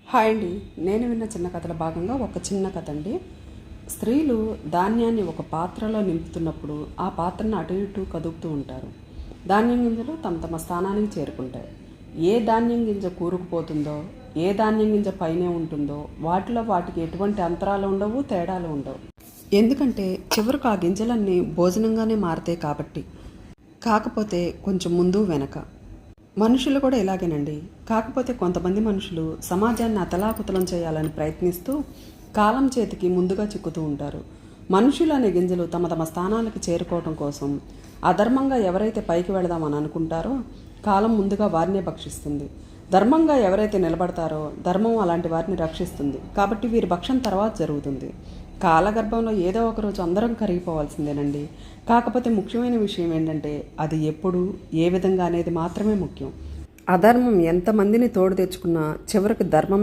Hi అండి. నేను విన్న చిన్న కథల భాగంగా ఒక చిన్న కథ అండి. స్త్రీలు ధాన్యాన్ని ఒక పాత్రలో నింపుతున్నప్పుడు ఆ పాత్రను అటు ఇటు కదుపుతూ ఉంటారు. ధాన్యం గింజలు తమ తమ స్థానానికి చేరుకుంటాయి. ఏ ధాన్యం గింజ కూరుకుపోతుందో, ఏ ధాన్యం గింజ పైనే ఉంటుందో వాటిలో వాటికి ఎటువంటి అంతరాలు ఉండవు, తేడాలు ఉండవు. ఎందుకంటే చివరకు ఆ గింజలన్నీ భోజనంగానే మారతాయి కాబట్టి. కాకపోతే కొంచెం ముందు వెనక. మనుషులు కూడా ఇలాగేనండి. కాకపోతే కొంతమంది మనుషులు సమాజాన్ని అతలాకుతలం చేయాలని ప్రయత్నిస్తూ కాలం చేతికి ముందుగా చిక్కుతూ ఉంటారు. మనుషులు అనే గింజలు తమ తమ స్థానాలకు చేరుకోవటం కోసం అధర్మంగా ఎవరైతే పైకి వెళదామని అనుకుంటారో కాలం ముందుగా వారినే భక్షిస్తుంది. ధర్మంగా ఎవరైతే నిలబడతారో ధర్మం అలాంటి వారిని రక్షిస్తుంది. కాబట్టి వీరి భక్షం తర్వాత జరుగుతుంది. కాలగర్భంలో ఏదో ఒకరోజు అందరం కరిగిపోవాల్సిందేనండి. కాకపోతే ముఖ్యమైన విషయం ఏంటంటే అది ఎప్పుడు, ఏ విధంగా అనేది మాత్రమే ముఖ్యం. అధర్మం ఎంతమందిని తోడు తెచ్చుకున్నా చివరికి ధర్మం